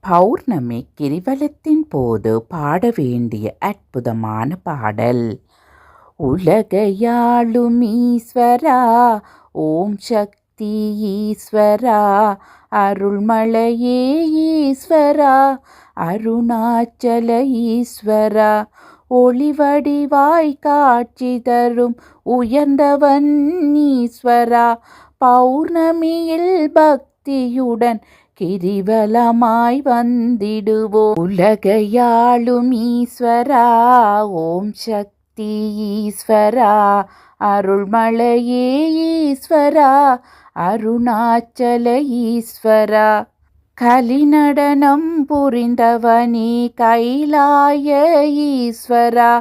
பௌர்ணமி கிரிவலத்தின் போது பாட வேண்டிய அற்புதமான பாடல். உலகையாளும் ஈஸ்வரா, ஓம் சக்தி ஈஸ்வரா, அருள்மலையே ஈஸ்வரா, அருணாச்சல ஈஸ்வரா, ஒளிவடிவாய் காட்சி தரும் உயர்ந்தவன் ஈஸ்வரா, பௌர்ணமியில் பக்தியுடன் கிரிவலமாய் வந்திடுவோம். உலகையாளும் ஈஸ்வரா, ஓம் சக்தி ஈஸ்வரா, அருள்மலையே ஈஸ்வரா, அருணாச்சல ஈஸ்வரா, கலிநடனம் புரிந்தவனே கைலாய ஈஸ்வரா,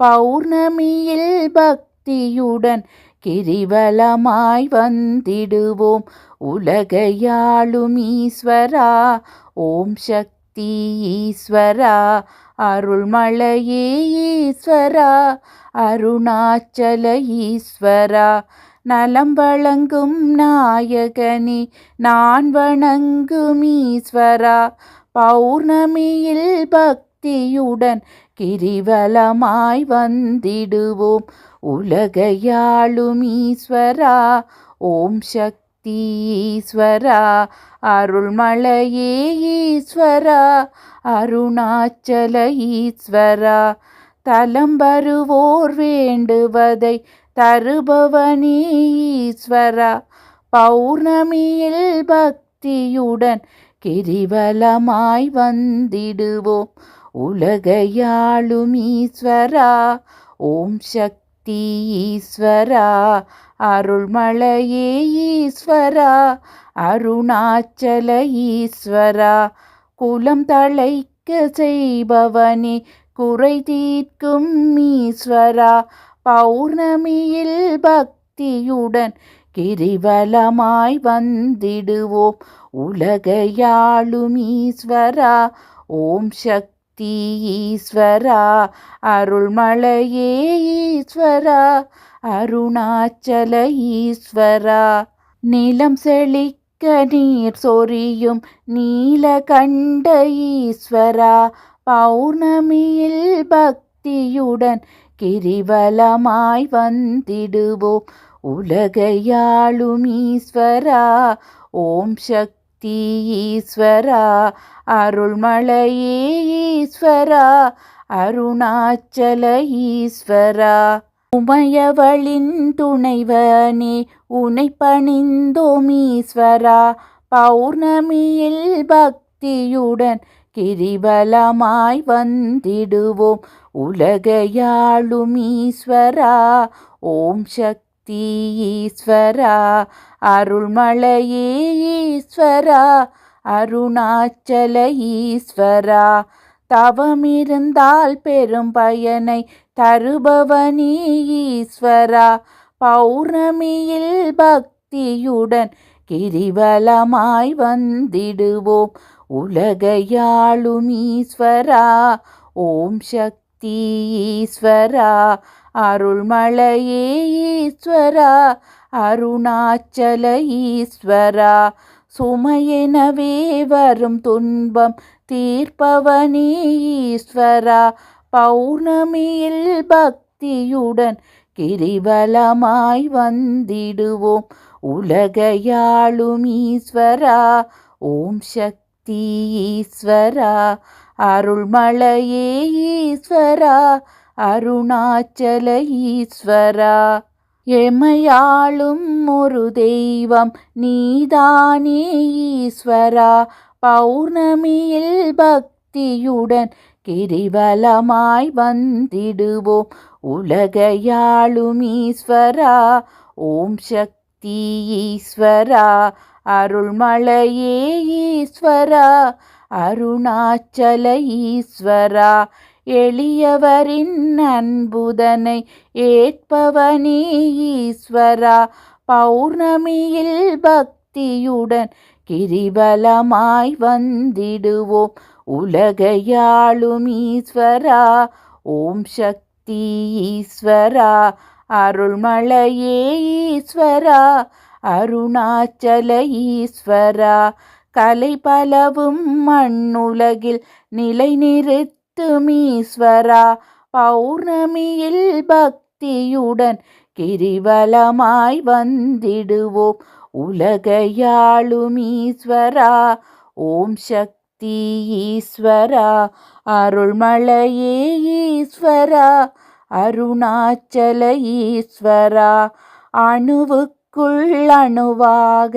பௌர்ணமியில் பக்தியுடன் கிரிவலமாய் வந்திடுவோம். உலகையாளும் ஈஸ்வரா, ஓம் சக்தி ஈஸ்வரா, அருள்மலையே ஈஸ்வரா, அருணாச்சல ஈஸ்வரா, நலம் வழங்கும் நாயகனே நான் வணங்கும் ஈஸ்வரா, பௌர்ணமியில் பக்தியுடன் கிரிவலமாய் வந்திடுவோம். உலகையாளும் ஈஸ்வரா, ஓம் சக்தி ஈஸ்வரா, அருள்மலையே ஈஸ்வரா, அருணாச்சல ஈஸ்வரா, தலம் வருவோர் வேண்டுவதை தருபவனே ஈஸ்வரா, பௌர்ணமியில் பக்தியுடன் கிரிவலமாய் வந்திடுவோம். உலகையாளும் ஈஸ்வரா, ஓம் சக்தி ஈஸ்வரா, அருள்மலையே ஈஸ்வரா, அருணாச்சல ஈஸ்வரா, குலம் தழைக்க செய்பவனே குறை தீர்க்கும் ஈஸ்வரா, பௌர்ணமியில் பக்தியுடன் கிரிவலமாய் வந்திடுவோம். உலகையாளும் ஈஸ்வரா, ஓம் சக்தி ஈஸ்வரா, அருள்மலையே ஈஸ்வரா, அருணாச்சல ஈஸ்வரா, நிலம் செழிக்க நீர் சொரியும் நீலகண்ட ஈஸ்வரா, பௌர்ணமியில் பக்தியுடன் கிரிவலமாய் வந்திடுவோம். உலகையாளும் ஈஸ்வரா, ஓம் சக்தி ஈஸ்வரா, அருள்மலையே ஈஸ்வரா, அருணாச்சல ஈஸ்வரா, உமையவளின் துணைவனே உனை பணிந்தோம் ஈஸ்வரா, பௌர்ணமியில் பக்தியுடன் கிரிவலமாய் வந்திடுவோம். உலகையாளும் ஈஸ்வரா, ஓம் சக்தி ஈஸ்வரா, அருள்மலையே ஈஸ்வரா, அருணாச்சல ஈஸ்வரா, தவமிருந்தால் பெரும் பயனை தருபவனே ஈஸ்வரா, பௌர்ணமியில் பக்தியுடன் கிரிவலமாய் வந்திடுவோம். உலகையாளும் ஈஸ்வரா, ஓம் சக்தி ஈஸ்வரா, அருள்மலையே ஈஸ்வரா, அருணாச்சல ஈஸ்வரா, சுமையெனவே வரும் துன்பம் தீர்ப்பவனே ஈஸ்வரா, பௌர்ணமியில் பக்தியுடன் கிரிவலமாய் வந்திடுவோம். உலகையாளும் ஈஸ்வரா, ஓம் சக்தி ஈஸ்வரா, அருள்மலையே ஈஸ்வரா, அருணாச்சல ஈஸ்வரா, எமையாளும் ஒரு தெய்வம் நீதானே ஈஸ்வரா, பௌர்ணமியில் பக்தியுடன் கிரிவலமாய் வந்திடுவோம். உலகையாளும் ஈஸ்வரா, ஓம் சக்தி ஈஸ்வரா, அருள்மலையே ஈஸ்வரா, அருணாச்சல ஈஸ்வரா, எளியவரின் அன்புதனை ஏற்பவனே ஈஸ்வரா, பௌர்ணமியில் பக்தியுடன் கிரிவலமாய் வந்திடுவோம். உலகையாளும் ஈஸ்வரா, ஓம் சக்தி ஈஸ்வரா, அருள்மலையே ஈஸ்வரா, அருணாச்சல ஈஸ்வரா, கலை பலவும் மண்ணுலகில் நிலை நிறுத்தும் ஈஸ்வரா, பௌர்ணமியில் பக்தியுடன் கிரிவலமாய் வந்திடுவோம் உலகையாளும் ஈஸ்வரா. ஓம் சக்தி ஈஸ்வரா, அருள்மலையே ஈஸ்வரா, அருணாச்சல ஈஸ்வரா, அணுவுக்குள் அணுவாக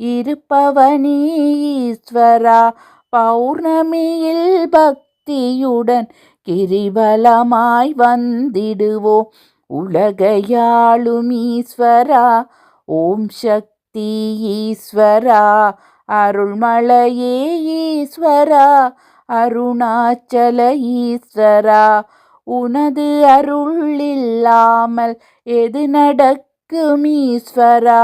இருப்பவனே ஈஸ்வரா, பௌர்ணமியில் பக்தியுடன் கிரிவலமாய் வந்திடுவோம் உலகையாளும் ஈஸ்வரா. ஓம் சக்தி ஈஸ்வரா, அருள்மலையே ஈஸ்வரா, அருணாச்சல ஈஸ்வரா, உனது அருள் இல்லாமல் எது நடக்கும் ஈஸ்வரா,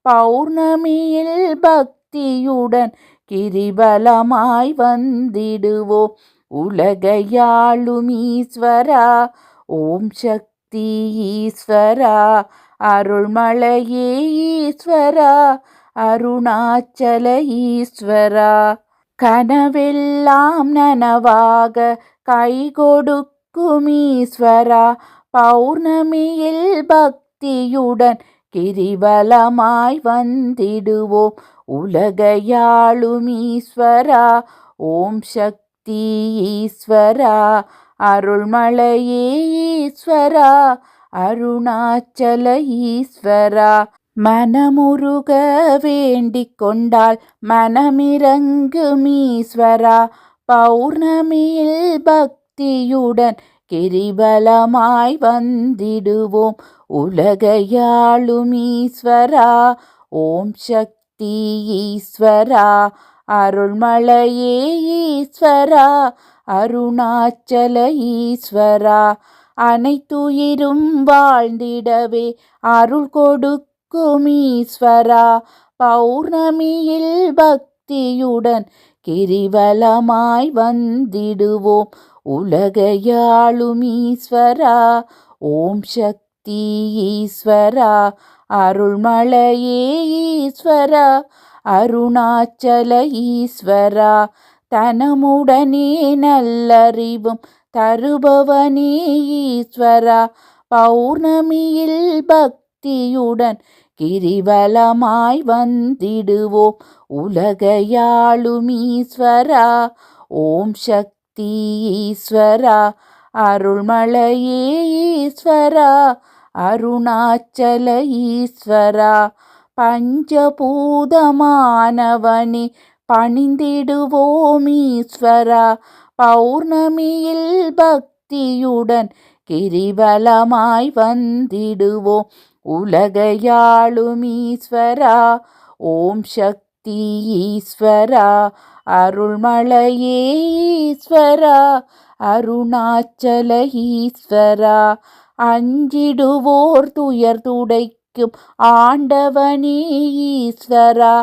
பௌர்ணமியில் பக்தியுடன் கிரிவலமாய் வந்திடுவோம் உலகையாளும் ஈஸ்வரா. ஓம் சக்தி ஈஸ்வரா, அருள்மலையே ஈஸ்வரா, அருணாச்சல ஈஸ்வரா, கனவெல்லாம் நனவாக கை கொடுக்கும் ஈஸ்வரா, பௌர்ணமியில் பக்தியுடன் கிரிவலமாய் வந்திடுவோம் உலகையாளும் ஈஸ்வரா. ஓம் சக்தி ஈஸ்வரா, அருள்மலையே ஈஸ்வரா, அருணாச்சல ஈஸ்வரா, மனமுருக வேண்டிக் கொண்டால் மனமிரங்கும் ஈஸ்வரா, பௌர்ணமியில் பக்தியுடன் கிரிவலமாய் வந்திடுவோம் உலகையாளும் ஈஸ்வரா. ஓம் சக்தி ஈஸ்வரா, அருள்மலையே ஈஸ்வரா, அருணாச்சல ஈஸ்வரா, அனைத்துயிரும் வாழ்ந்திடவே அருள் கொடுக்கும் ஈஸ்வரா, பௌர்ணமியில் பக்தியுடன் கிரிவலமாய் வந்திடுவோம் உலகையாளும் ஈஸ்வரா. ஓம் சக்தி ஈஸ்வரா, அருள்மலையே ஈஸ்வரா, அருணாச்சல ஈஸ்வரா, தனமுடனே நல்லறிவும் தருபவனே ஈஸ்வரா, பௌர்ணமியில் பக்தியுடன் கிரிவலமாய் வந்திடுவோம் உலகையாளும் ஈஸ்வரா. ஓம் சக்தி ஈஸ்வரா, அருள்மலையே ஈஸ்வரா, அருணாச்சல ஈஸ்வரா, பஞ்சபூதமானவனே பணிந்திடுவோம் ஈஸ்வரா, பௌர்ணமியில் பக்தியுடன் கிரிவலமாய் வந்திடுவோம் உலகையாளும் ஈஸ்வரா. ஓம் சக்தி ஈஸ்வரா, அருள்மலையே ஈஸ்வரா, அருணாச்சல ஈஸ்வரா, அஞ்சிடுவோர் துயர் துடைக்கும் ஆண்டவனே ஈஸ்வரா,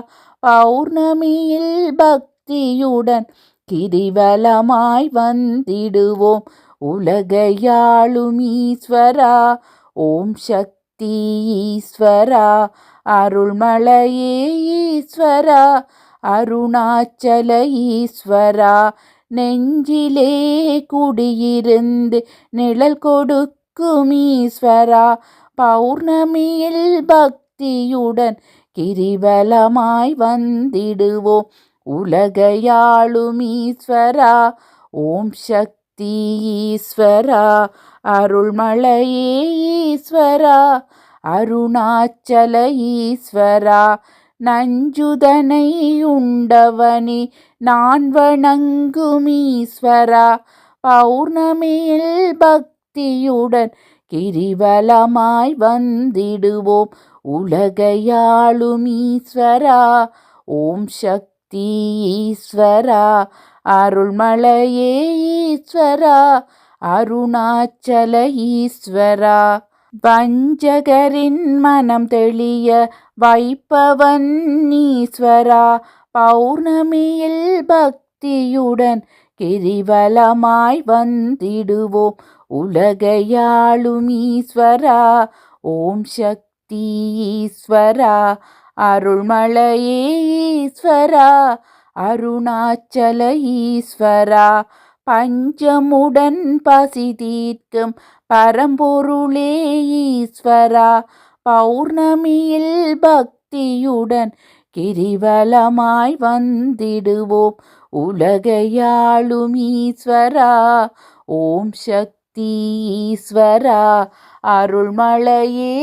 பௌர்ணமியில் பக்தியுடன் கிரிவலமாய் வந்திடுவோம் உலகையாளும் ஈஸ்வரா. ஓம் சக்தி ஈஸ்வரா, அருள்மலையே ஈஸ்வரா, அருணாச்சல ஈஸ்வரா, நெஞ்சிலே குடியிருந்து நிழல் கொடுக்கும் ஈஸ்வரா, பௌர்ணமியில் பக்தியுடன் கிரிவலமாய் வந்திடுவோம் உலகையாளும் ஈஸ்வரா. ஓம் சக்தி ஈஸ்வரா, அருள்மலையே ஈஸ்வரா, அருணாச்சல ஈஸ்வரா, நஞ்சுதனை உண்டவனே நான் வணங்கும் ஈஸ்வரா, பௌர்ணமியில் பக்தியுடன் கிரிவலமாய் வந்திடுவோம் உலகையாளும் ஈஸ்வரா. ஓம் சக்தி ஈஸ்வரா, அருள்மலையே ஈஸ்வரா, அருணாச்சல ஈஸ்வரா, வஞ்சகரின் மனம் தெளிய வைப்பவன் ஈஸ்வரா, பௌர்ணமியில் பக்தியுடன் கிரிவலமாய் வந்திடுவோம் உலகையாளும் ஈஸ்வரா. ஓம் சக்தி ஈஸ்வரா, அருள்மலையே ஈஸ்வரா, அருணாச்சல ஈஸ்வரா பஞ்சமுடன் பசி தீர்க்கும் பரம்பொருளே ஈஸ்வரா பௌர்ணமியில் பக்தியுடன் கிரிவலமாய் வந்திடுவோம் உலகையாளும் ஈஸ்வரா ஓம் சக்தி ஈஸ்வரா அருள்மலையே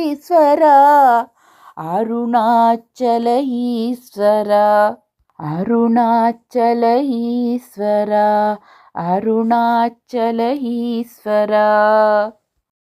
ஈஸ்வரா அருணாச்சல ஈஸ்வரா அருணாச்சல ஈஸ்வரா அருணாச்சல ஈஸ்வரா.